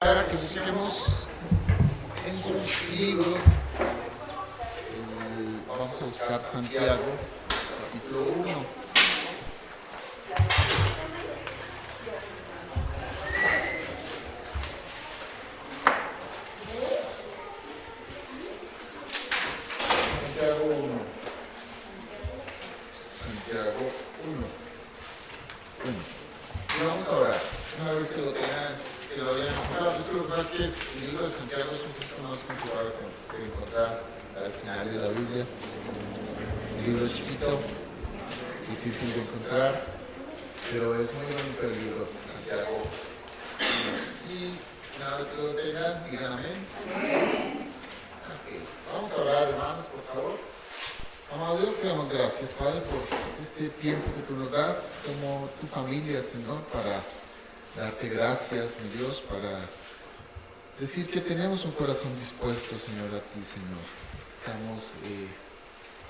Para que busquemos en sus libros, vamos a buscar Santiago, capítulo 1. Santiago 1. Santiago 1. Y vamos a orar. Una vez que lo tengan, que lo hayan encontrado. Es que lo que pasa es que el libro de Santiago es un poquito más complicado de encontrar al final de la Biblia. Un libro chiquito, difícil de encontrar, pero es muy bonito el libro de Santiago. Y una vez que lo tengan, digan amén. Okay. Vamos a orar, hermanos, por favor. Amado Dios, te damos gracias, Padre, por este tiempo que tú nos das como tu familia, Señor, para darte gracias, mi Dios, para decir que tenemos un corazón dispuesto, Señor, a ti, Señor. Estamos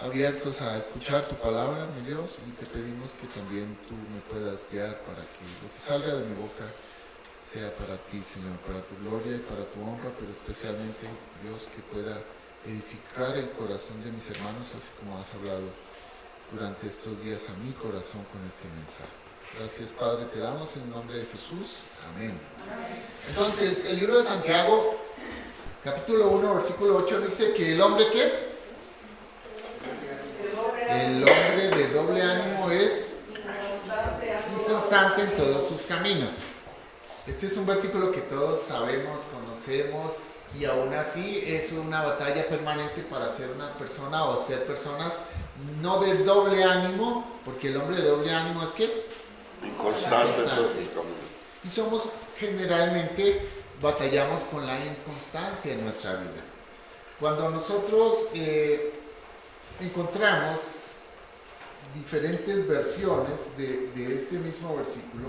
abiertos a escuchar tu palabra, mi Dios, y te pedimos que también tú me puedas guiar para que lo que salga de mi boca sea para ti, Señor, para tu gloria y para tu honra, pero especialmente, Dios, que pueda edificar el corazón de mis hermanos, así como has hablado durante estos días a mi corazón con este mensaje. Gracias, Padre, te damos en el nombre de Jesús. Amén. Entonces, el libro de Santiago, capítulo 1, versículo 8, dice que el hombre, ¿qué? El hombre de doble ánimo es inconstante en todos sus caminos. Este es un versículo que todos sabemos, conocemos, y aún así es una batalla permanente para ser una persona o ser personas no de doble ánimo, porque el hombre de doble ánimo es ¿qué? Inconstante. Y somos generalmente batallamos con la inconstancia en nuestra vida. Cuando nosotros encontramos diferentes versiones de este mismo versículo,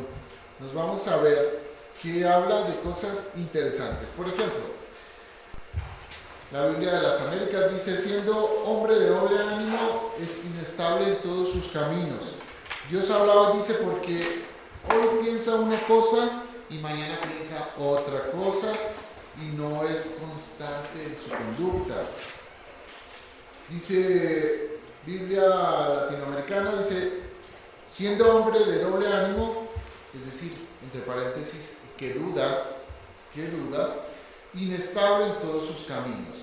nos vamos a ver que habla de cosas interesantes. Por ejemplo, la Biblia de las Américas dice: siendo hombre de doble ánimo, es inestable en todos sus caminos. Dios hablaba y dice: porque hoy piensa una cosa y mañana piensa otra cosa, y no es constante en su conducta. Dice Biblia latinoamericana, dice: siendo hombre de doble ánimo, es decir, entre paréntesis, que duda, inestable en todos sus caminos.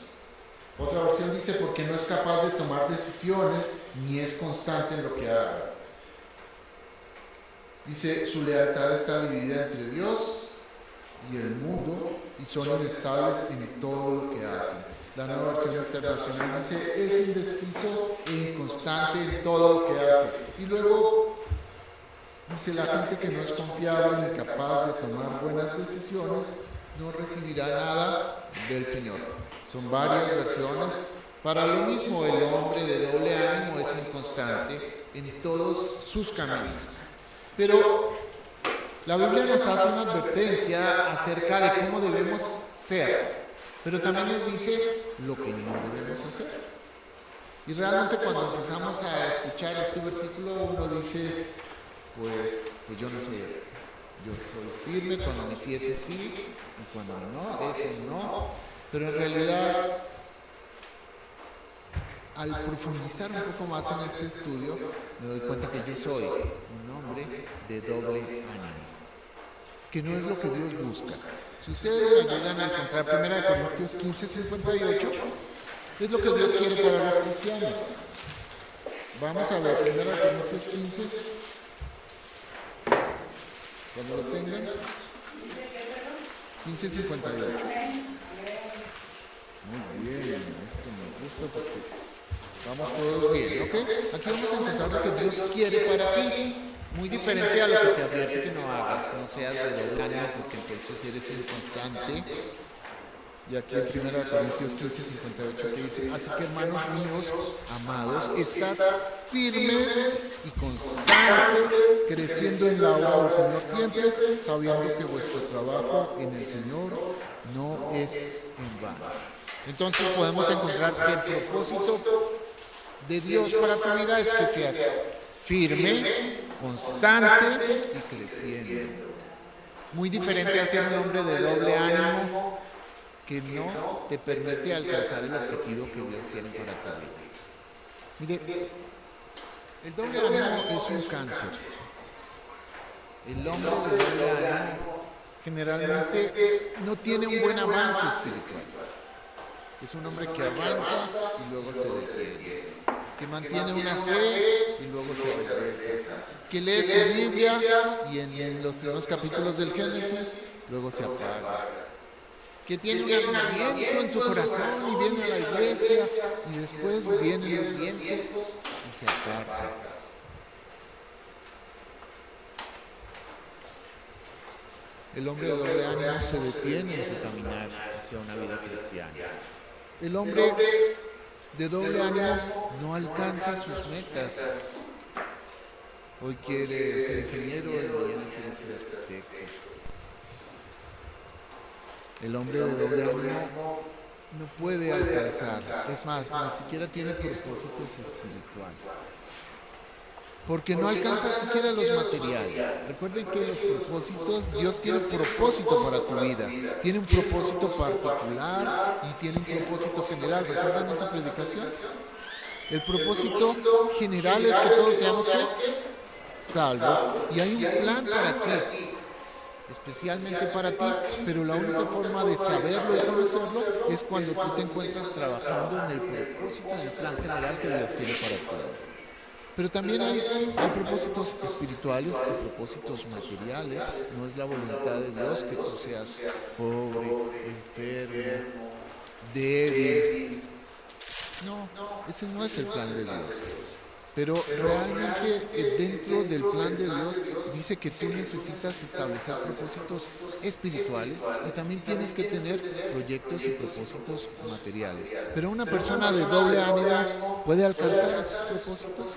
Otra versión dice: porque no es capaz de tomar decisiones, ni es constante en lo que haga. Dice: su lealtad está dividida entre Dios y el mundo, y son inestables en todo lo que hacen. La nueva versión internacional dice: es indeciso e inconstante en todo lo que hace. Y luego dice: la gente que no es confiable ni capaz de tomar buenas decisiones no recibirá nada del Señor. Son varias versiones. Para lo mismo, el hombre de doble ánimo es inconstante en todos sus caminos. Pero la Biblia nos hace una advertencia acerca de cómo debemos ser, pero también nos dice lo que no debemos hacer. Y realmente cuando empezamos a escuchar este versículo, uno dice: pues yo no soy ese. Yo soy firme cuando mi sí es un sí, y cuando no, es un no. Pero en realidad, al profundizar un poco más en este estudio, me doy cuenta que yo soy un hombre de doble ánimo, que no es lo que Dios busca. Si ustedes me ayudan a encontrar 1 Corintios 15:58, es lo que Dios quiere para los cristianos. Vamos a ver 1 Corintios 15. Cuando lo tengan, 15:58. Muy bien, esto me gusta porque vamos todos bien, ¿ok? Aquí vamos a encontrar lo que Dios quiere para ti, muy diferente a lo que te advierte que no hagas. No seas de doble ánimo, porque entonces eres inconstante. Y aquí en 1 Corintios 15:58 que dice: así que, hermanos míos, amados, estad firmes y constantes, creciendo en la obra del Señor siempre, sabiendo que vuestro trabajo en el Señor no es en vano. Entonces podemos encontrar que el propósito de Dios para tu vida es que seas firme, constante y creciendo. Muy diferente a ser un hombre de doble ánimo que no te permite alcanzar el objetivo que Dios tiene para tu vida. Mire, el doble ánimo es un cáncer. El hombre de doble ánimo generalmente no tiene un buen avance espiritual. Es un hombre que avanza y luego se detiene, que mantiene una fe y luego se regresa, que lee su Biblia y en los primeros capítulos del Génesis luego se apaga, que tiene un avivamiento en su corazón y viene a la iglesia y después vienen los vientos y se aparta. El hombre de doble ánimo se detiene en su caminar hacia una vida cristiana. El hombre de doble ánimo no alcanza sus metas. Hoy quiere ser ingeniero y mañana quiere ser arquitecto. El hombre de doble ánimo no puede alcanzar, es más, ni siquiera tiene propósitos espirituales. Porque no alcanza siquiera los materiales. Recuerden que los propósitos, Dios tiene un propósito para tu vida. Tiene un propósito particular y tiene un propósito general. ¿Recuerdan esa predicación? El propósito general es que todos seamos salvos. Y hay un plan para ti, especialmente para ti. Pero la única forma de saberlo y conocerlo es cuando tú te encuentras trabajando en el propósito, en el plan general que Dios tiene para tu vida. Pero también hay propósitos espirituales y propósitos materiales. No es la voluntad de Dios que tú seas pobre, enfermo, débil. No, ese no es el plan de Dios. Pero realmente dentro del plan de Dios dice que tú necesitas establecer propósitos espirituales y también tienes que tener proyectos y propósitos materiales. Pero una persona de doble ánimo puede alcanzar esos propósitos.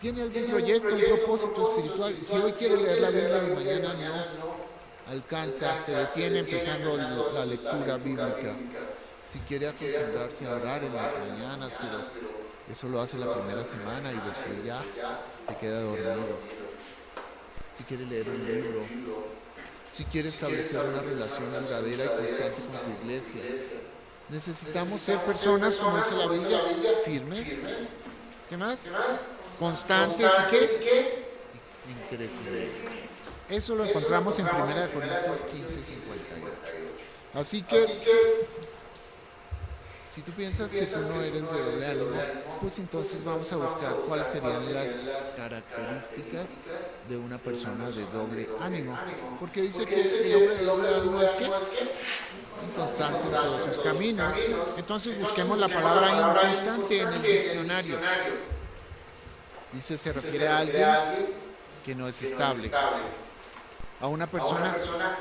Tiene algún proyecto, un propósito espiritual. Si hoy quiere leer la Biblia y mañana no alcanza, se detiene empezando la lectura bíblica. Si quiere acostumbrarse a orar en las mañanas, pero eso lo hace la primera semana y después ya se queda dormido. Si quiere leer un libro, si quiere establecer una relación duradera y constante con tu iglesia, necesitamos ser personas, como dice la Biblia, firmes. ¿Qué más? Constantes y ¿qué? Y crecimiento. Eso lo encontramos en 1 Corintios 15:58. Así que si tú piensas que tú no eres de doble ánimo, pues entonces vamos a buscar cuáles serían las características de una persona de doble ánimo. Porque dice que el hombre de doble ánimo es que inconstante en todos sus caminos. Entonces busquemos la palabra inconstante en el diccionario. Dice, se refiere a alguien que no es estable. A una persona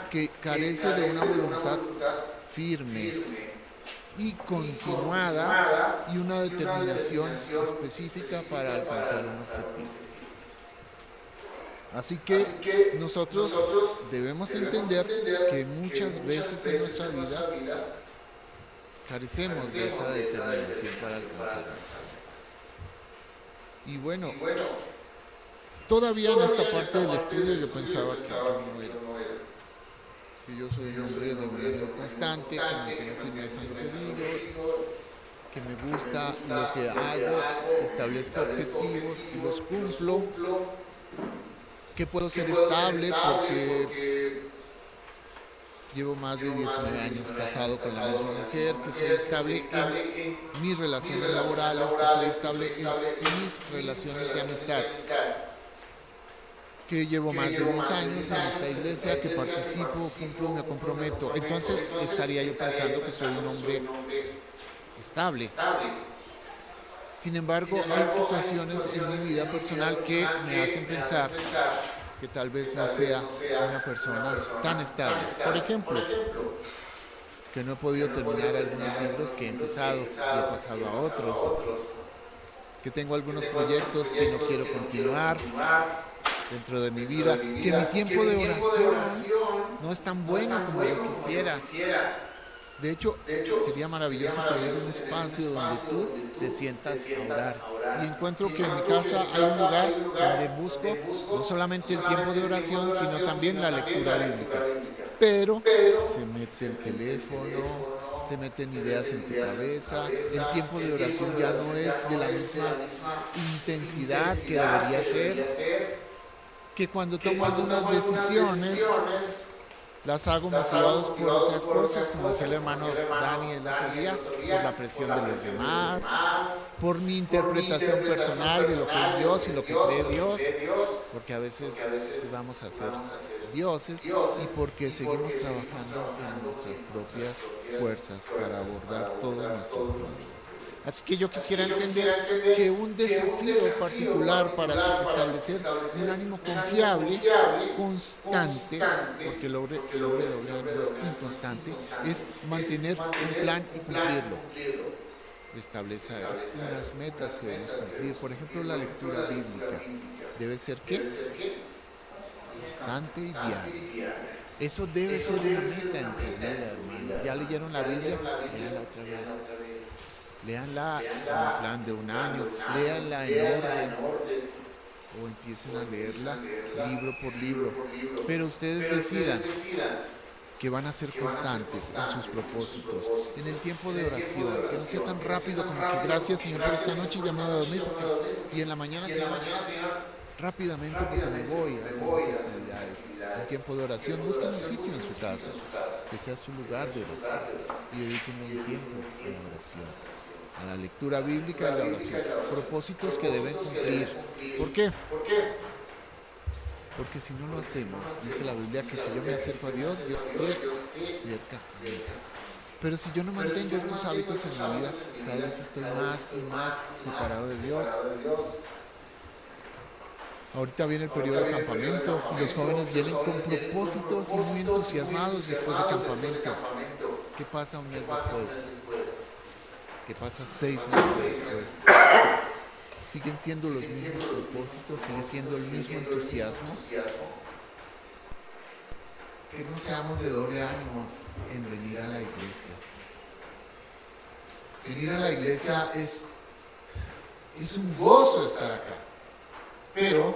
que carece de una voluntad firme y continuada y una determinación específica para alcanzar un objetivo. Así que nosotros debemos entender que muchas veces en nuestra vida carecemos de esa determinación para alcanzar metas. Y bueno, todavía en esta parte del estudio yo pensaba que yo soy un hombre de un constante, que me tengo firmeza en lo que digo, que me gusta lo que hago, establezco objetivos y los cumplo, que puedo ser estable porque llevo más de 19 años casado con la misma mujer, que soy estable en mis relaciones laborales, que soy estable en mis relaciones de amistad, que llevo más de 10 años en esta iglesia, que participo, cumplo, me comprometo. Entonces estaría yo pensando que soy un hombre estable. Sin embargo, hay situaciones en mi vida personal que me hacen pensar que tal vez no sea una persona tan estable. Por ejemplo, que no he podido terminar algunos libros que he empezado y he pasado a otros. Que tengo algunos proyectos que no quiero continuar dentro de mi vida. Que mi tiempo de oración no es tan bueno como yo quisiera. De hecho, sería maravilloso tener un espacio donde tú te sientas a orar. Y encuentro que en mi casa hay un lugar donde busco no solamente el tiempo de oración, sino también la lectura bíblica. Pero se mete el teléfono, se meten ideas en tu cabeza. El tiempo de oración ya no es de la misma intensidad que debería ser. Que cuando tomo algunas decisiones las hago motivados por otras cosas, como decía el hermano Dani el otro día, por la presión de los demás, por mi interpretación personal de lo que es Dios y lo que cree Dios, porque a veces vamos a ser dioses, y porque seguimos trabajando en nuestras propias fuerzas para abordar todos nuestros problemas. Así que yo quisiera entender que un desafío particular para establecer un ánimo confiable, constante, porque el hombre de doble ánimo es inconstante, es mantener un plan y cumplirlo. Establecer unas metas que debemos cumplir. Por ejemplo, la lectura bíblica debe ser ¿qué? Constante y diaria. Eso debe ser una meta en tu vida, hermano. ¿Ya leyeron la Biblia? Léanla otra vez. Léanla en un plan de un año, léanla en orden o empiecen a leerla libro por libro. Pero ustedes decidan que van a ser constantes en sus propósitos, en el tiempo de oración, que no sea tan rápido como que gracias Señor por esta noche ya me voy a dormir y en la mañana Señor, rápidamente porque me voy a hacer mis actividades. En tiempo de oración, busquen un sitio en su casa que sea su lugar de oración y dediquen un tiempo a la oración, a la lectura bíblica y a la oración. Propósitos que deben cumplir. ¿Por qué? Porque si no lo hacemos, dice la Biblia que si yo me acerco a Dios, Dios se acerca a mí. Pero si yo no mantengo estos hábitos en mi vida, cada vez estoy más y más separado de Dios. Ahorita viene el periodo de campamento y los jóvenes vienen con propósitos y muy entusiasmados después de campamento. ¿Qué pasa un mes después? ¿Qué pasa 6 meses después? Siguen siendo los mismos propósitos, sigue siendo el mismo entusiasmo. Que no seamos de doble ánimo en venir a la iglesia. Venir a la iglesia es un gozo estar acá. Pero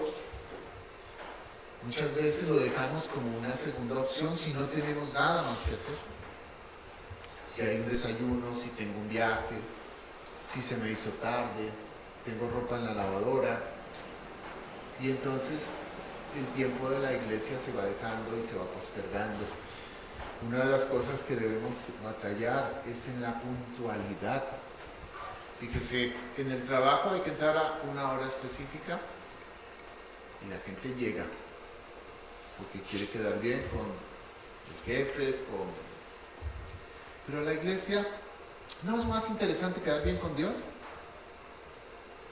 muchas veces lo dejamos como una segunda opción si no tenemos nada más que hacer. Si hay un desayuno, si tengo un viaje, si se me hizo tarde, tengo ropa en la lavadora. Y entonces el tiempo de la iglesia se va dejando y se va postergando. Una de las cosas que debemos batallar es en la puntualidad. Fíjese, en el trabajo hay que entrar a una hora específica y la gente llega porque quiere quedar bien con el jefe, pero la iglesia, ¿no es más interesante quedar bien con Dios?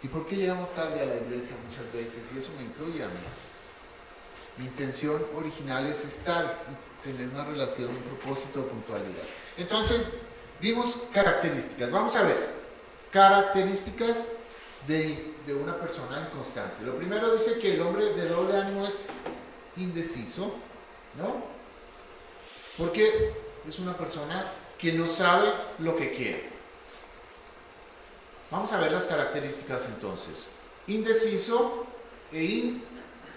¿Y por qué llegamos tarde a la iglesia muchas veces? Y eso me incluye a mí. Mi intención original es estar y tener una relación, un propósito de puntualidad. Entonces, vimos características. Vamos a ver, características de una persona inconstante. Lo primero dice que el hombre de doble ánimo es indeciso, ¿no? Porque es una persona que no sabe lo que quiere. Vamos a ver las características entonces. Indeciso e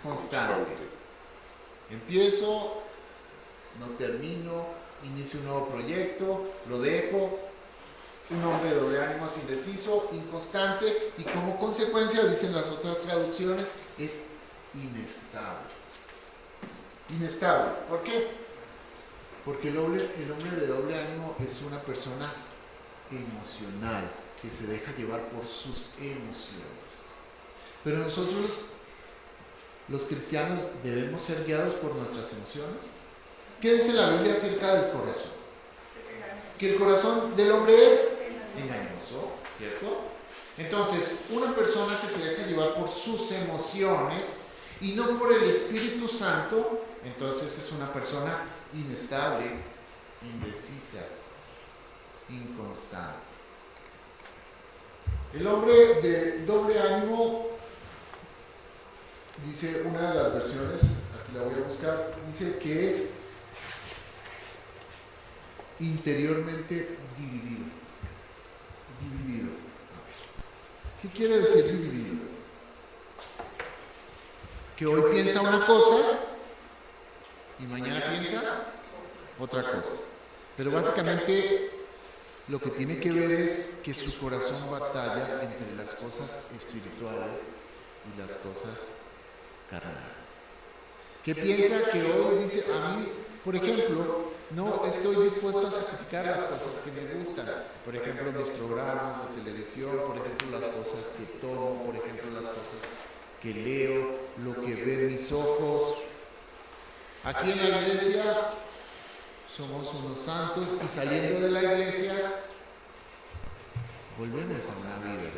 inconstante. Empiezo, no termino, inicio un nuevo proyecto, lo dejo. Un hombre de doble ánimo es indeciso, inconstante y como consecuencia, dicen las otras traducciones, es inestable. Inestable. ¿Por qué? Porque el hombre de doble ánimo es una persona emocional, que se deja llevar por sus emociones. Pero nosotros, los cristianos, debemos ser guiados por nuestras emociones. ¿Qué dice la Biblia acerca del corazón? Que el corazón del hombre es engañoso, ¿cierto? Entonces, una persona que se deja llevar por sus emociones y no por el Espíritu Santo, entonces es una persona inestable, indecisa, inconstante. El hombre de doble ánimo, dice una de las versiones, aquí la voy a buscar, dice que es interiormente dividido. Dividido. ¿Qué quiere decir dividido? Que hoy piensa una cosa y mañana piensa otra cosa. Pero básicamente lo que tiene que ver es que su corazón batalla entre las cosas espirituales y las cosas carnales. ¿Qué piensa que hoy dice a mí, por ejemplo, no estoy dispuesto a sacrificar las cosas que me gustan? Por ejemplo, mis programas de televisión, por ejemplo, las cosas que tomo, por ejemplo, las cosas que leo, lo que ven mis ojos. Aquí en la iglesia somos unos santos y saliendo de la iglesia volvemos a una vida.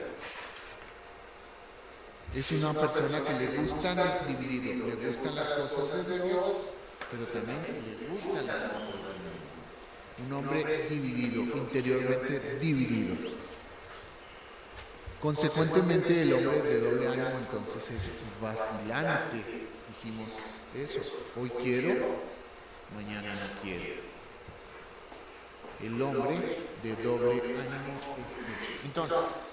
Es una persona que le gustan dividido, le gustan las cosas de Dios, pero también le gustan las cosas del mundo. Un hombre dividido, interiormente dividido. Consecuentemente, el hombre de doble ánimo entonces es vacilante. Dijimos eso, hoy quiero, mañana no quiero. El hombre de doble ánimo es eso. Entonces,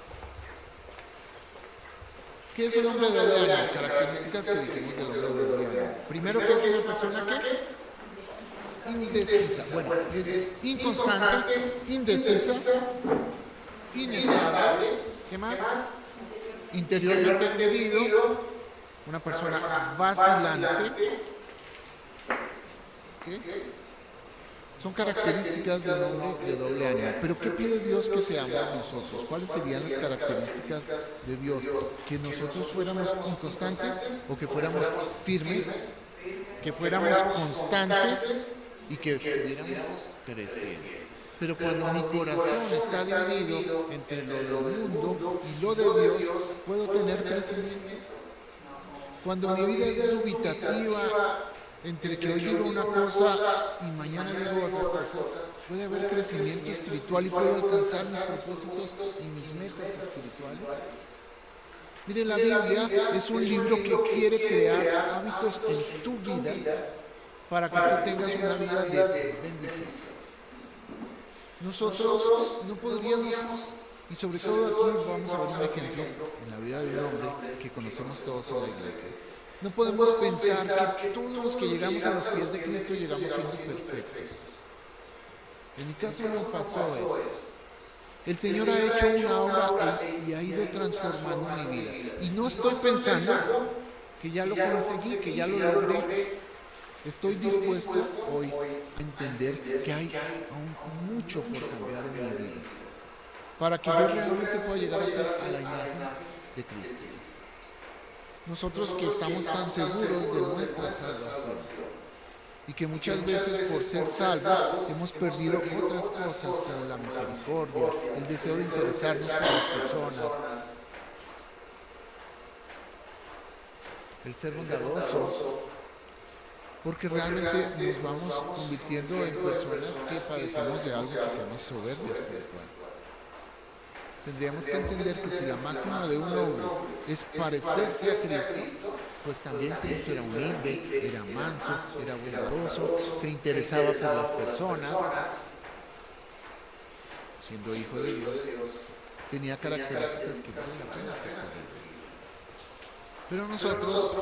¿qué es el hombre de doble ánimo? Características que dijimos del hombre de doble ánimo. Primero, que es una persona que indecisa. Bueno, es inconstante, indecisa, inestable. ¿Qué más? Interiormente dividido. Una persona vacilante. ¿Qué? Son características de un hombre de doble ánimo. Pero ¿qué pide Dios que seamos nosotros? ¿Cuáles serían las características de Dios? ¿Que nosotros fuéramos inconstantes o que fuéramos firmes? ¿Que fuéramos constantes y que pudiéramos crecer? Pero cuando mi corazón está dividido entre lo del mundo y lo de Dios, ¿puedo tener crecimiento? Cuando mi vida es dubitativa entre que hoy digo una cosa y mañana digo otra cosa, puede haber crecimiento espiritual y puedo alcanzar mis propósitos y mis metas espirituales. Mire, la Biblia es un libro que quiere crear hábitos en tu vida para que tú tengas una vida de bendición. Nosotros no podríamos, y sobre todo aquí vamos a ver un ejemplo en la vida de un hombre que conocemos todos en la iglesia. No podemos pensar que todos los que llegamos a los pies de Cristo llegamos siendo perfectos. En mi caso no pasó eso. El Señor ha hecho una obra y ha ido transformando mi vida. Y no estoy pensando que ya lo conseguí, que ya lo logré. Estoy dispuesto hoy a entender que hay aún mucho por cambiar en mi vida para que yo realmente pueda llegar a ser a la imagen de Cristo. Nosotros que estamos tan seguros de nuestra salvación y que muchas veces por ser salvos hemos perdido otras cosas como la misericordia, el deseo de interesarnos por las personas, el ser bondadoso, porque realmente nos vamos convirtiendo en personas que padecemos de algo que se llama soberbia espiritual. Tendríamos que entender que si la máxima de un hombre es parecerse a Cristo, pues también Cristo era humilde, era manso, era bondadoso, se interesaba por las personas, siendo hijo de Dios, tenía características que valen la pena ser sabidas. Pero nosotros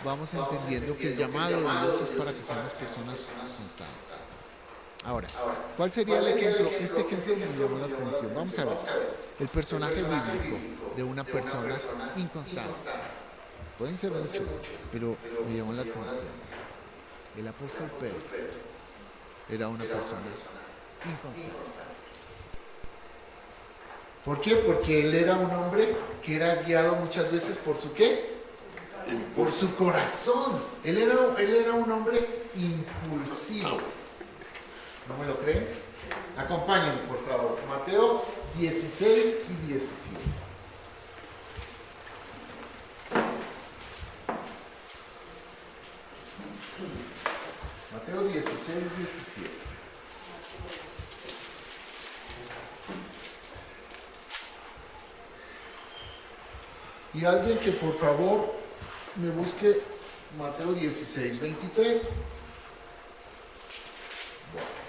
vamos entendiendo que el llamado de Dios es para que seamos personas constantes. Ahora, ¿cuál sería el ejemplo? Este ejemplo me llamó la atención. Vamos a ver. El personaje bíblico de una persona inconstante. Pueden ser muchos, pero me llamó la atención. El apóstol Pedro era una persona inconstante. ¿Por qué? Porque él era un hombre que era guiado muchas veces por su ¿qué? Por su corazón. Él era un hombre impulsivo. ¿No me lo creen? Acompáñenme, por favor. Mateo 16 y 17. Mateo 16, 17. Y alguien que por favor me busque Mateo 16, 23. Bueno.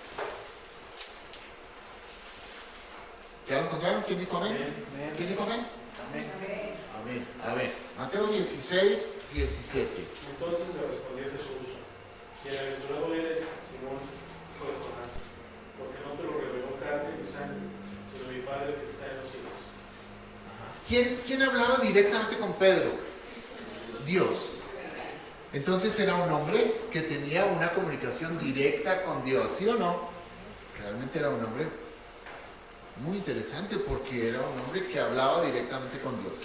¿Ya lo encontraron? ¿Quién dijo amén? Amén. ¿Quién dijo amén? Amén. Amén. A ver, Mateo 16, 17. Entonces le respondió Jesús: Bienaventurado eres, Simón, hijo de Jonás, porque no te lo reveló carne ni sangre, sino mi Padre que está en los cielos. ¿Quién hablaba directamente con Pedro? Dios. Entonces era un hombre que tenía una comunicación directa con Dios, ¿sí o no? Realmente era un hombre muy interesante porque era un hombre que hablaba directamente con Dios.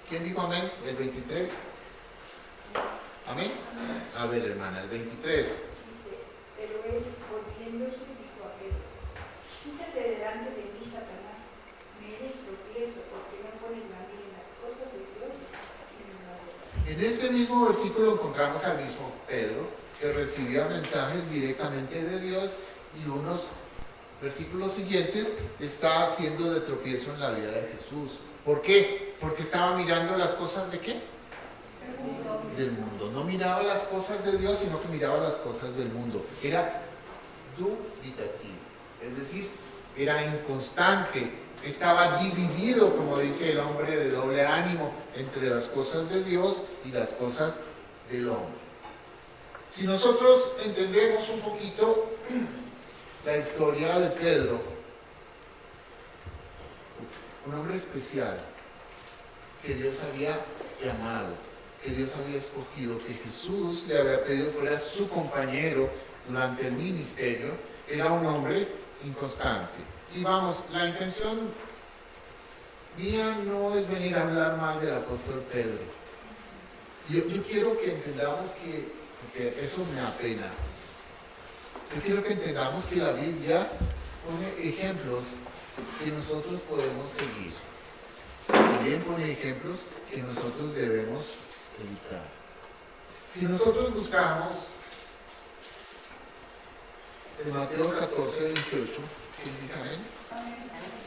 ¿Quién dijo amén? El 23. ¿Amén? A ver, hermana, el 23. Dice, pero él, volviéndose, dijo a Pedro: Quítate delante de mí, Satanás, me eres tropiezo, porque no pones la mira en las cosas de Dios, sino en las de las. En ese mismo versículo encontramos al mismo Pedro, que recibía mensajes directamente de Dios, y unos versículos siguientes está haciendo de tropiezo en la vida de Jesús. ¿Por qué? Porque estaba mirando las cosas de ¿qué? Del mundo. No miraba las cosas de Dios, sino que miraba las cosas del mundo. Era dubitativo, es decir, era inconstante, estaba dividido, como dice el hombre, de doble ánimo entre las cosas de Dios y las cosas del hombre. Si nosotros entendemos un poquito la historia de Pedro, un hombre especial que Dios había llamado, que Dios había escogido, que Jesús le había pedido fuera su compañero durante el ministerio, era un hombre inconstante. Y vamos, la intención mía no es venir a hablar mal del apóstol Pedro. Yo quiero que entendamos porque eso me apena, yo quiero que entendamos que la Biblia pone ejemplos que nosotros podemos seguir. También pone ejemplos que nosotros debemos evitar. Si nosotros buscamos en Mateo 14, 28, ¿quién dice amén?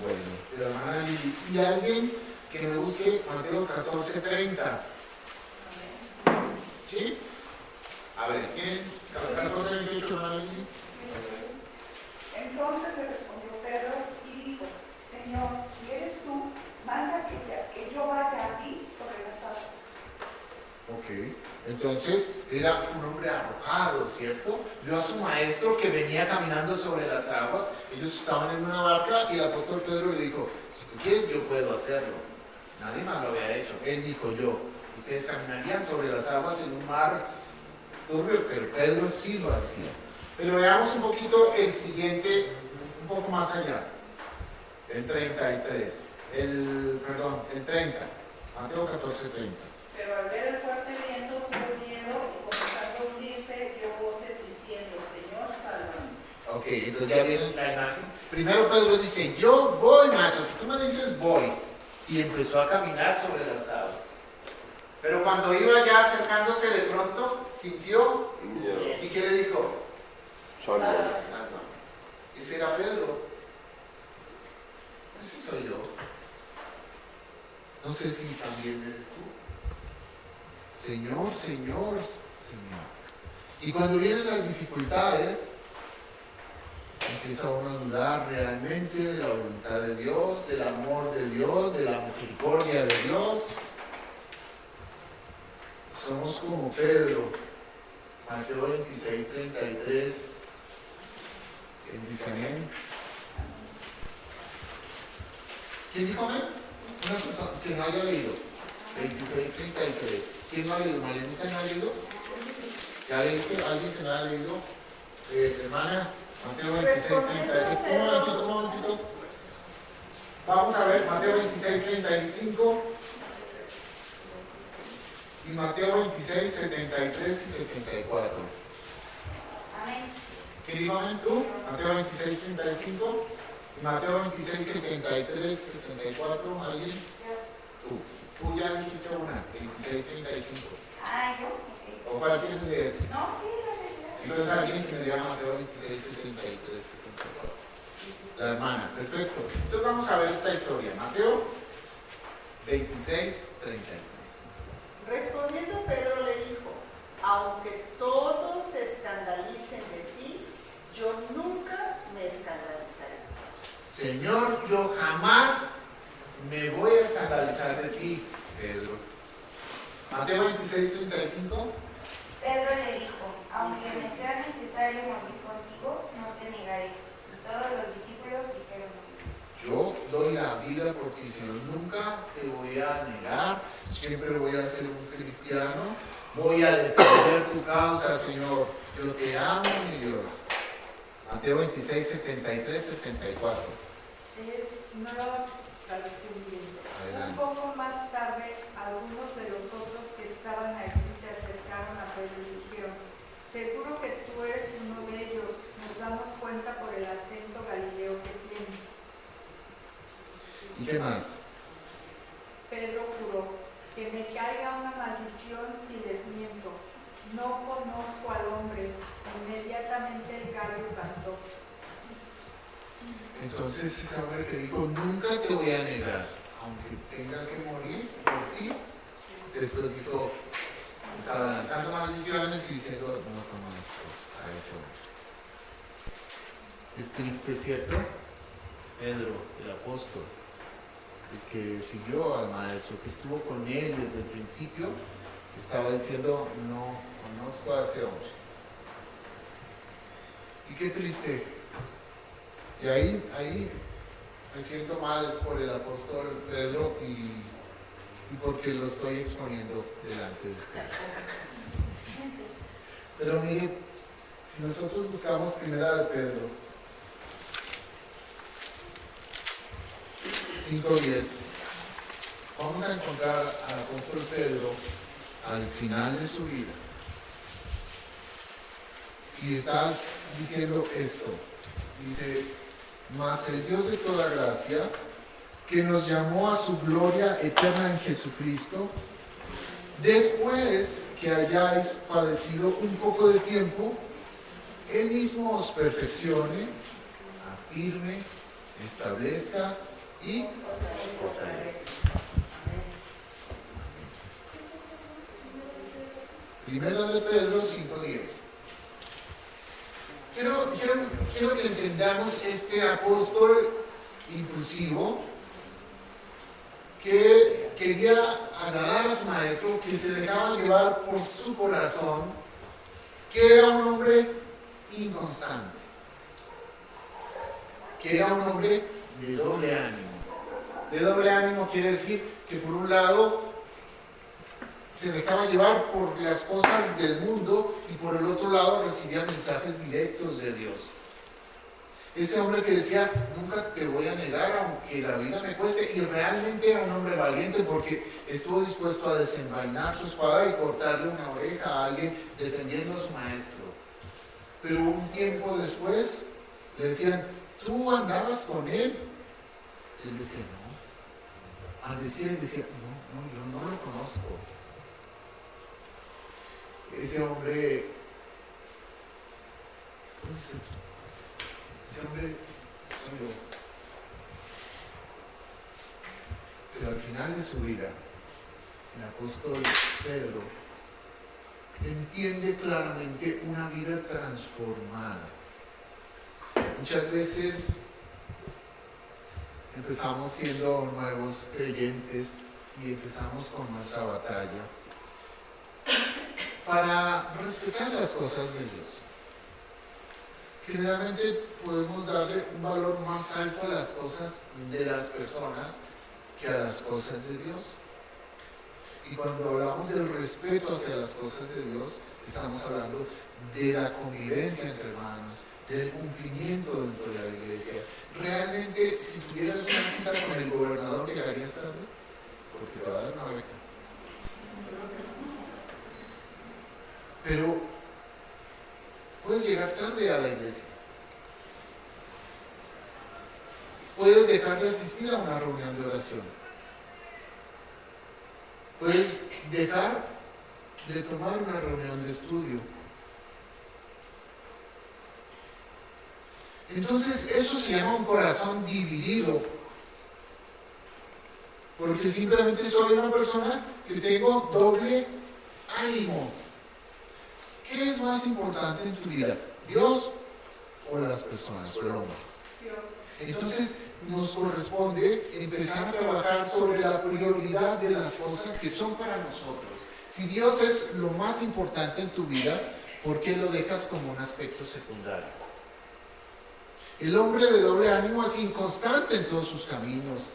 Bueno, la hermana Lili. Y alguien que me busque Mateo 14, 30. ¿Sí? A ver, ¿quién? 14, 28, hermana Lili. Entonces le respondió Pedro y dijo: Señor, si eres tú, manda que yo vaya aquí sobre las aguas. Ok, entonces era un hombre arrojado, ¿cierto? Vio a su maestro que venía caminando sobre las aguas, ellos estaban en una barca y el apóstol Pedro le dijo: si tú quieres, yo puedo hacerlo. Nadie más lo había hecho. Él dijo: yo. Ustedes caminarían sobre las aguas en un mar turbio, pero Pedro sí lo hacía. Pero veamos un poquito el siguiente, un poco más allá. El 33. El 30. Mateo 14, 30. Pero al ver el fuerte viento tuvo miedo y comenzando a hundirse dio voces diciendo: Señor, sálvame. Ok, entonces ya vieron la imagen. Primero Pedro dice: yo voy, maestro, si tú me dices voy. Y empezó a caminar sobre las aguas. Pero cuando iba ya acercándose, de pronto sintió. ¿Y qué le dijo? Sálvame. Sálvame. Ese era Pedro. Ese soy yo. No sé si también eres tú. Señor, Señor, Señor. Y cuando vienen las dificultades, empieza uno a dudar realmente de la voluntad de Dios, del amor de Dios, de la misericordia de Dios. Somos como Pedro. Mateo 26, 33. ¿Quién dice amén? ¿Quién dijo amén? Una persona que no haya leído. 26, 33. ¿Quién no ha leído? ¿Malenita no ha leído? ¿Ya leíste? ¿Alguien que no ha leído? Hermana, Mateo 26, 33. Un momentito. Vamos a ver Mateo 26, 35 y Mateo 26, 73 y 74. Amén. ¿Qué dijo amén tú? Mateo 26, 35 y Mateo 26, 73, 74. ¿Alguien? Tú. Tú ya dijiste una, 26, 35. Ah, yo. Ok. ¿O cuál quieres leer? No, sí, lo que sea. Entonces alguien que me diga Mateo 26, 73, 74. La hermana, perfecto. Entonces vamos a ver esta historia. Mateo 26, 33. Respondiendo Pedro le dijo: aunque todos se escandalicen de ti, yo nunca me escandalizaré. Señor, yo jamás me voy a escandalizar de ti, Pedro. Mateo 26:35. Pedro le dijo, aunque me sea necesario morir contigo, no te negaré. Y todos los discípulos dijeron lo mismo. Yo doy la vida por ti, Señor. Nunca te voy a negar. Siempre voy a ser un cristiano. Voy a defender tu causa, Señor. Yo te amo, mi Dios. Mateo 26:73-74. Es nueva traducción viviente. Adelante. Un poco más tarde, algunos de los otros que estaban allí se acercaron a Pedro y dijeron, seguro que tú eres uno de ellos, nos damos cuenta por el acento galileo que tienes. ¿Y qué más? Pedro juró, que me caiga una maldición si les miento. No conozco al hombre. Inmediatamente el gallo cantó. Entonces ese hombre que dijo, nunca te voy a negar, aunque tenga que morir por ti. Después dijo, estaba lanzando maldiciones y diciendo, no conozco a ese hombre. Es triste, ¿cierto? Pedro, el apóstol, el que siguió al maestro, que estuvo con él desde el principio, estaba diciendo, no conozco a ese hombre. Y qué triste. Y ahí me siento mal por el apóstol Pedro y porque lo estoy exponiendo delante de ustedes. Pero mire, si nosotros buscamos Primera de Pedro 5:10, vamos a encontrar al apóstol Pedro al final de su vida. Y está diciendo esto. Dice, mas el Dios de toda gracia, que nos llamó a su gloria eterna en Jesucristo, después que hayáis padecido un poco de tiempo, Él mismo os perfeccione, afirme, establezca y fortalezca. Primera de Pedro 5:10. Quiero que entendamos este apóstol impulsivo que quería agradar a su maestro, que se dejaba llevar por su corazón, que era un hombre inconstante, que era un hombre de doble ánimo. De doble ánimo quiere decir que por un lado se dejaba llevar por las cosas del mundo y por el otro lado recibía mensajes directos de Dios. Ese hombre que decía, nunca te voy a negar aunque la vida me cueste, y realmente era un hombre valiente porque estuvo dispuesto a desenvainar su espada y cortarle una oreja a alguien defendiendo a su maestro. Pero un tiempo después le decían, ¿tú andabas con él? Y él decía, no. Al decir, él decía, no, yo no lo conozco. Ese hombre, soy yo. Pero al final de su vida, el apóstol Pedro entiende claramente una vida transformada. Muchas veces empezamos siendo nuevos creyentes y empezamos con nuestra batalla para respetar las cosas de Dios. Generalmente podemos darle un valor más alto a las cosas de las personas que a las cosas de Dios. Y cuando hablamos del respeto hacia las cosas de Dios, estamos hablando de la convivencia entre hermanos, del cumplimiento dentro de la iglesia. Realmente, si tuvieras una cita con el gobernador, ¿llegarías tarde? Porque te va a dar una beca. Pero puedes llegar tarde a la iglesia. Puedes dejar de asistir a una reunión de oración. Puedes dejar de tomar una reunión de estudio. Entonces eso se llama un corazón dividido. Porque simplemente soy una persona que tengo doble ánimo. ¿Qué es más importante en tu vida? ¿Dios o las personas o el hombre? Entonces nos corresponde empezar a trabajar sobre la prioridad de las cosas que son para nosotros. Si Dios es lo más importante en tu vida, ¿por qué lo dejas como un aspecto secundario? El hombre de doble ánimo es inconstante en todos sus caminos.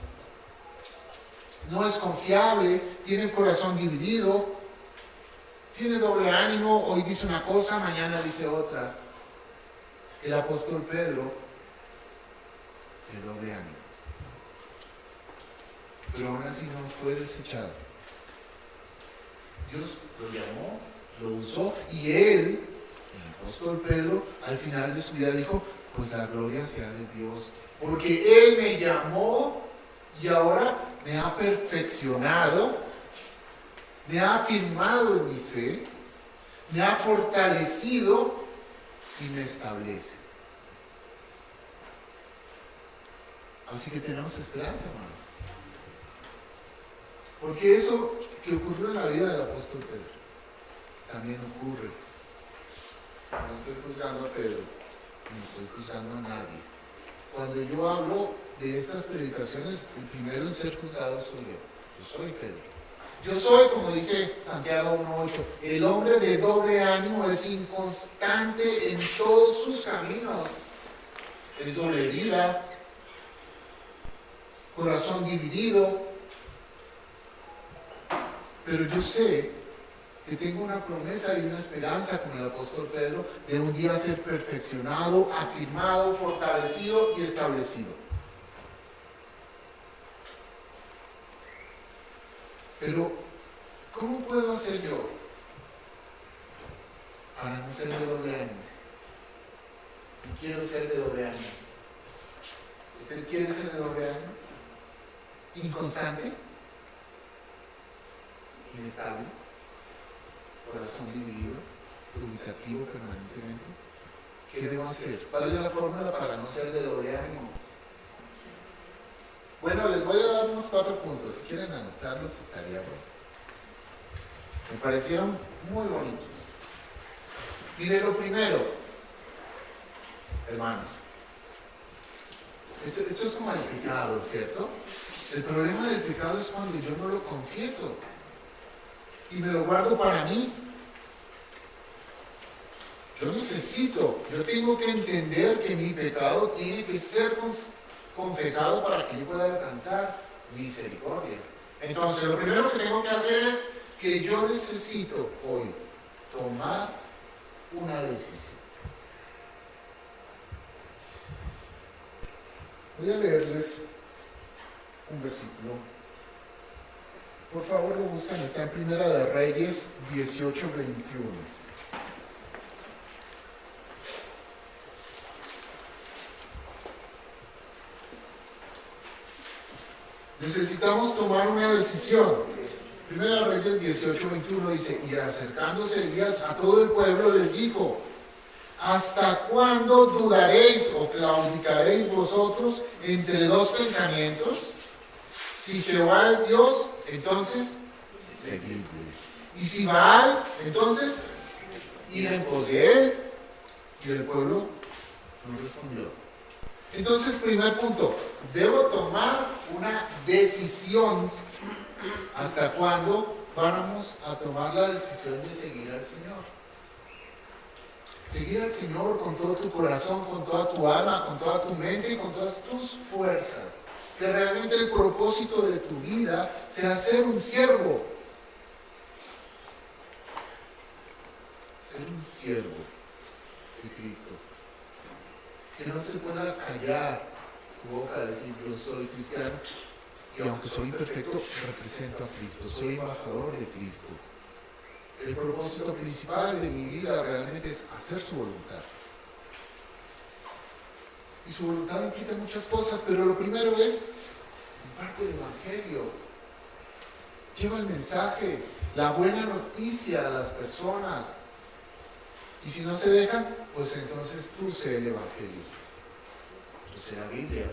No es confiable, tiene el corazón dividido, tiene doble ánimo, hoy dice una cosa, mañana dice otra. El apóstol Pedro, de doble ánimo. Pero aún así no fue desechado. Dios lo llamó, lo usó, y él, el apóstol Pedro, al final de su vida dijo, pues la gloria sea de Dios, porque él me llamó y ahora me ha perfeccionado, me ha afirmado en mi fe, me ha fortalecido y me establece. Así que tenemos esperanza, hermano. Porque eso que ocurrió en la vida del apóstol Pedro también ocurre. No estoy juzgando a Pedro, no estoy juzgando a nadie. Cuando yo hablo de estas predicaciones, el primero en ser juzgado soy yo. Yo soy Pedro. Yo soy, como dice Santiago 1:8, el hombre de doble ánimo es inconstante en todos sus caminos. Es doble herida, corazón dividido. Pero yo sé que tengo una promesa y una esperanza con el apóstol Pedro de un día ser perfeccionado, afirmado, fortalecido y establecido. Pero, ¿cómo puedo hacer yo para no ser de doble ánimo? Yo quiero ser de doble ánimo. ¿Usted quiere ser de doble ánimo? ¿Inconstante? ¿Inestable? ¿Corazón dividido? ¿Dubitativo permanentemente? ¿Qué debo hacer? ¿Cuál es la fórmula para no ser de doble ánimo? Bueno, les voy a dar unos 4 puntos. Si quieren anotarlos, estaría bueno. Me parecieron muy bonitos. Mire, lo primero, hermanos, esto es como el pecado, ¿cierto? El problema del pecado es cuando yo no lo confieso y me lo guardo para mí. Yo tengo que entender que mi pecado tiene que ser confesado para que yo pueda alcanzar misericordia. Entonces, lo primero que tengo que hacer es que yo necesito hoy tomar una decisión. Voy a leerles un versículo. Por favor, lo buscan, está en Primera de Reyes 18:21. Necesitamos tomar una decisión. Primera Reyes 18:21 dice, y acercándose Elías a todo el pueblo les dijo, ¿hasta cuándo dudaréis o claudicaréis vosotros entre dos pensamientos? Si Jehová es Dios, entonces seguidle. Y si Baal, entonces id en pos de él. Y el pueblo no respondió. Entonces, primer punto, debo tomar una decisión. ¿Hasta cuándo vamos a tomar la decisión de seguir al Señor? Seguir al Señor con todo tu corazón, con toda tu alma, con toda tu mente y con todas tus fuerzas. Que realmente el propósito de tu vida sea ser un siervo. Ser un siervo de Cristo. Que no se pueda callar tu boca, decir yo soy cristiano y aunque soy imperfecto represento a Cristo, soy embajador de Cristo. El propósito principal de mi vida realmente es hacer su voluntad. Y su voluntad implica muchas cosas, pero lo primero es comparte el Evangelio. Lleva el mensaje, la buena noticia a las personas. Y si no se dejan, pues entonces tú sé el Evangelio. Tú sé la Biblia.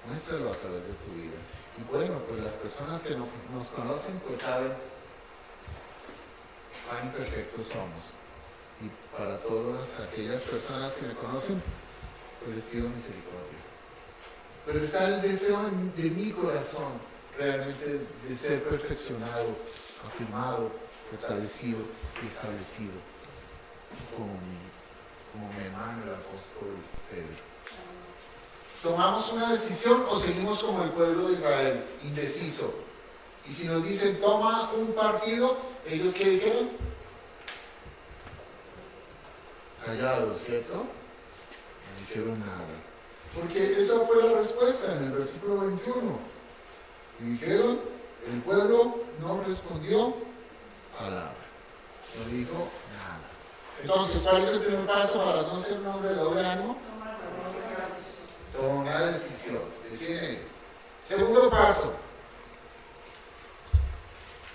Muéstralo a través de tu vida. Y bueno, pues las personas que nos conocen, pues saben cuán imperfectos somos. Y para todas aquellas personas que me conocen, pues les pido misericordia. pero está el deseo de mi corazón realmente de ser perfeccionado, afirmado, fortalecido y establecido como mi hermano el apóstol Pedro. ¿Tomamos una decisión o seguimos como el pueblo de Israel, indeciso? Y si nos dicen toma un partido, ¿ellos qué dijeron? Callados, ¿cierto? No dijeron nada. Porque esa fue la respuesta en el versículo 21. Y dijeron, el pueblo no respondió palabra. No dijo nada. Entonces, ¿cuál es el primer paso para no ser un hombre de doble ánimo? Toma una decisión. ¿De quién eres? Segundo paso.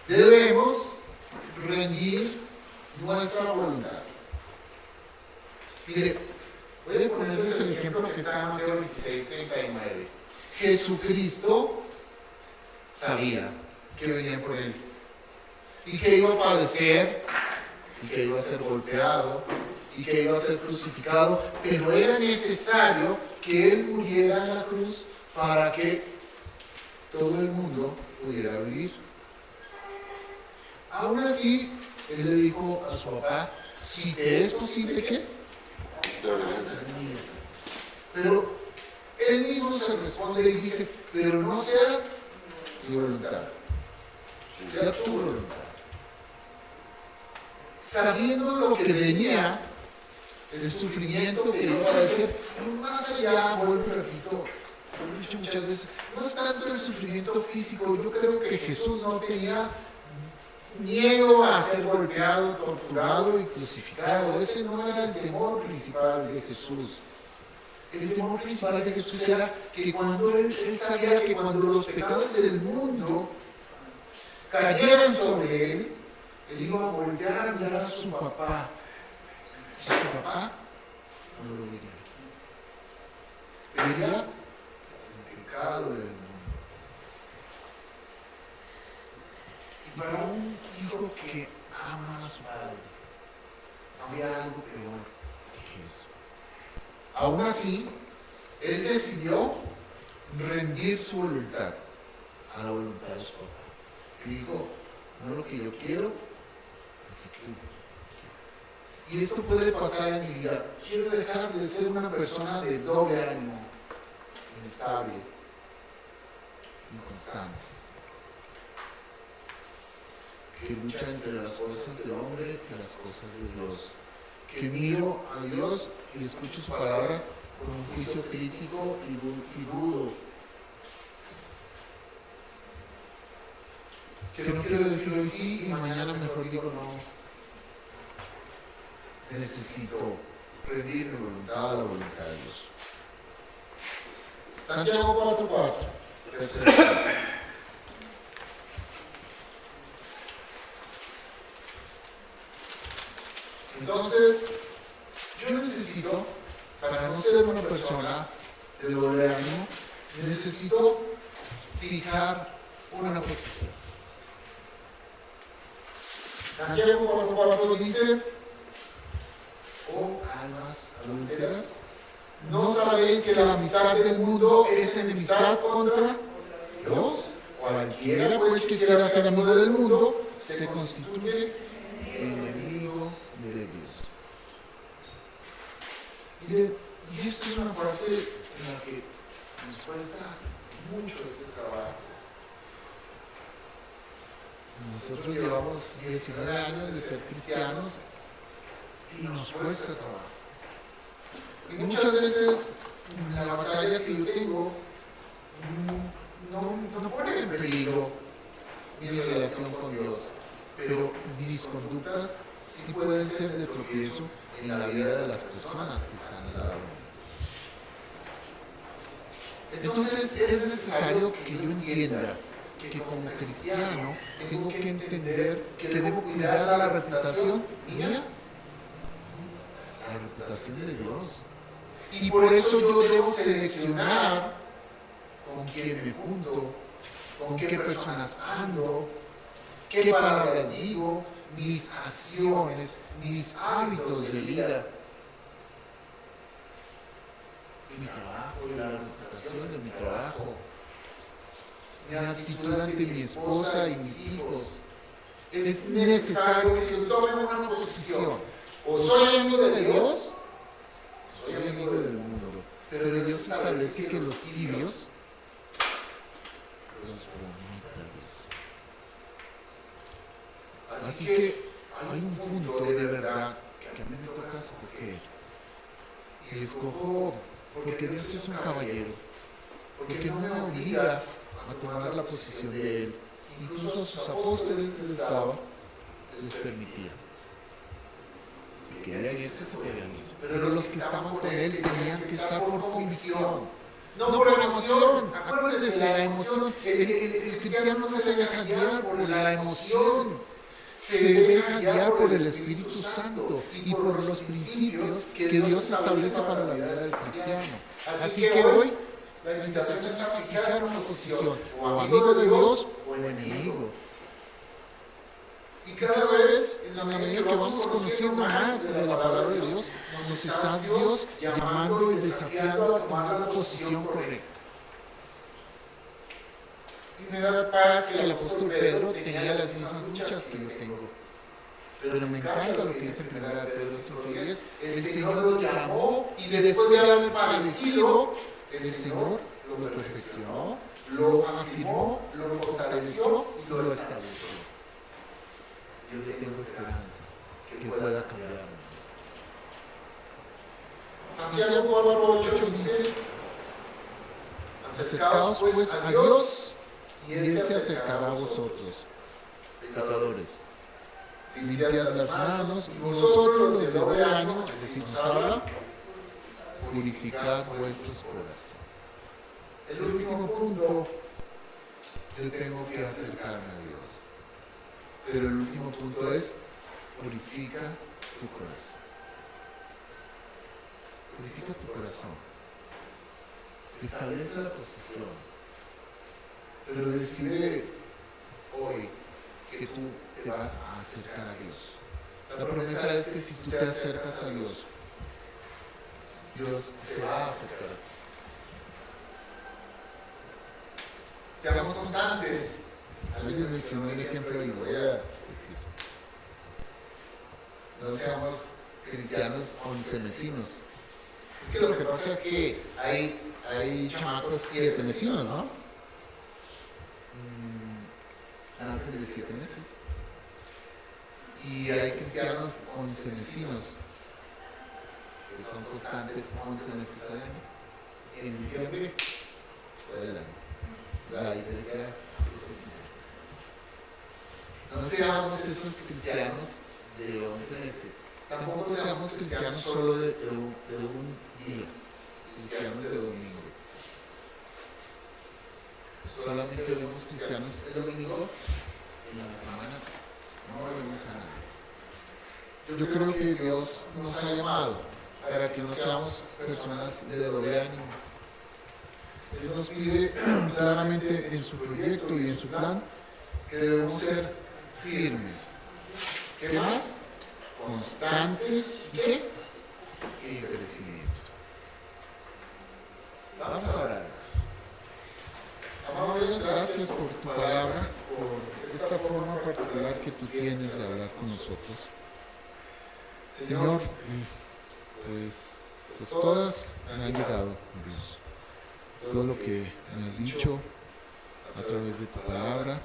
Debemos rendir nuestra voluntad. Mire, voy a ponerles el ejemplo que está en Mateo 26:39. Jesucristo sabía que venían por él y que iba a padecer y que iba a ser golpeado y que iba a ser crucificado, pero era necesario que él muriera en la cruz para que todo el mundo pudiera vivir. Aún así, él le dijo a su papá, si te es posible, ¿qué? Pero él mismo se responde y dice, pero no sea mi voluntad, sea tu voluntad. Sabiendo lo que venía, el sufrimiento que iba a padecer, y más allá, vuelvo y repito, lo he dicho muchas veces, no es tanto el sufrimiento físico. Yo creo que Jesús no tenía miedo a ser golpeado, torturado y crucificado. Ese no era el temor principal de Jesús. El temor principal de Jesús era que cuando él sabía que cuando los pecados del mundo cayeran sobre él iba a voltear a mirar a su papá. Y su papá no lo vería. Vería el pecado del mundo. Y para un hijo que ama a su padre, había algo peor que eso. Aún así, él decidió rendir su voluntad a la voluntad de su papá. Y dijo, no lo que yo quiero, lo que tú quieres. Y esto puede pasar en mi vida. Quiero dejar de ser una persona de doble ánimo, inestable, inconstante, que lucha entre las cosas del hombre y las cosas de Dios, que miro a Dios y escucho su palabra con un juicio crítico y dudo, que no quiero decir hoy sí y mañana mejor digo no. Necesito rendir mi voluntad a la voluntad de Dios. Santiago 4:4, tercero. Entonces, yo necesito, para no ser una persona de doble ánimo, necesito fijar una posición. Santiago 4:4 dice, oh almas adúlteras, ¿no sabéis que la amistad del mundo es enemistad contra Dios? Cualquiera pues que quiera ser amigo del mundo se constituye enemigo de Dios. Miren, y esto es una parte en la que nos cuesta mucho este trabajo. Nosotros llevamos 19 años de ser cristianos y nos cuesta trabajo. Y muchas veces la batalla que yo tengo no pone en peligro mi relación con Dios, pero mis conductas sí pueden ser de tropiezo en la vida de las personas que están al lado de mí. Entonces es necesario que yo entienda que como cristiano tengo que entender que debo cuidar la reputación mía, la reputación de Dios. Y por eso yo debo seleccionar con quién me junto, con qué personas ando, qué palabras digo, mis acciones, mis hábitos de vida. mi trabajo y la reputación de mi trabajo, mi actitud ante mi esposa y mis hijos. Es necesario que yo tome una posición. O soy amigo de Dios, o soy amigo del mundo. Pero Dios establece que los tibios los vomita Dios. Así que hay un punto de verdad que a mí me toca escoger. Y escojo porque Dios es un caballero. Porque no me obliga a tomar la posición de Él. Incluso a sus apóstoles les permitía. Si querían irse, se podían ir. Pero los que estaban con Él tenían que estar por convicción. No por emoción. Acuérdense, la emoción. El cristiano no se deja guiar por la emoción. Se deja guiar por el Espíritu Santo y por los principios que Dios establece para la vida del cristiano. Así que hoy la invitación es a fijar una posición, o amigo de Dios o enemigo. Y cada vez, en la medida que vamos conociendo más de la palabra de Dios, nos está Dios llamando y desafiando a tomar la posición correcta. Y me da paz que el apóstol Pedro tenía las mismas luchas que yo tengo. Pero me encanta lo que dice en 1 Pedro 5:10. El Señor lo llamó y después de haber padecido, el Señor lo perfeccionó, lo afirmó, lo fortaleció y lo estableció. Yo tengo esperanza que pueda cambiarme. Santiago 4:8 dice: acercaos pues a Dios y Él se acercará a vosotros, pecadores. Limpiad las manos y vosotros los de doble ánimo, es decir, nos habla, purificad vuestros corazones. El último punto, yo tengo que acercarme a Dios. Pero el último punto es, purifica tu corazón. Purifica tu corazón. Establece la posición. Pero decide hoy que tú te vas a acercar a Dios. La promesa es que si tú te acercas a Dios, Dios se va a acercar a ti. Seamos constantes. Alguien mencionó el ejemplo y voy a decir: no seamos cristianos oncenecinos. Es que lo que pasa es que hay chamacos 7 mesinos, ¿no? Nacen de 7 meses. Y hay cristianos 11 mesinos, que son constantes 11 meses al año. En diciembre, la iglesia. No seamos esos cristianos de 11 meses. Tampoco seamos cristianos solo de un día, cristianos de domingo. Solamente vemos cristianos de domingo, en la semana no vemos a nadie. Yo creo que Dios nos ha llamado para que no seamos personas de doble ánimo. Él nos pide claramente en su proyecto y en su plan que debemos ser firmes. ¿Qué más? Constantes y ¿qué? Y en crecimiento. Vamos a orar. Amado Dios, gracias por tu palabra, por esta forma particular que tú tienes de hablar con nosotros. Señor, pues todas me han llegado, mi Dios. Todo lo que me has dicho a través de tu palabra.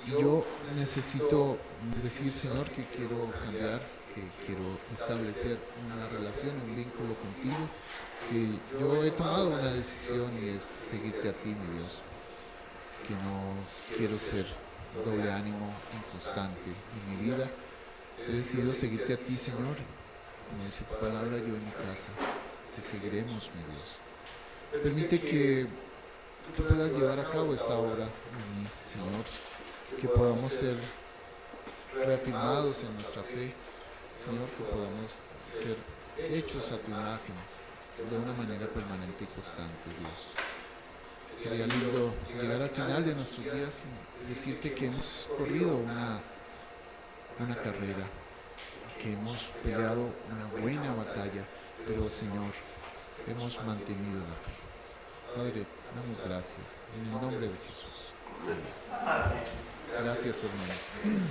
Y yo necesito decir, Señor, que quiero cambiar, que quiero establecer una relación, un vínculo contigo, que yo he tomado una decisión y es seguirte a ti, mi Dios. Que no quiero ser doble ánimo, inconstante en mi vida. He decidido seguirte a ti, Señor. Como dice tu palabra, yo en mi casa te seguiremos, mi Dios. Permite que tú puedas llevar a cabo esta obra en mí, Señor. Que podamos ser reafirmados en nuestra fe, Señor, que podamos ser hechos a tu imagen de una manera permanente y constante, Dios. Sería lindo llegar al final de nuestros días y decirte que hemos corrido una carrera, que hemos peleado una buena batalla, pero Señor, hemos mantenido la fe. Padre, damos gracias en el nombre de Jesús. Amén. Gracias, hermano.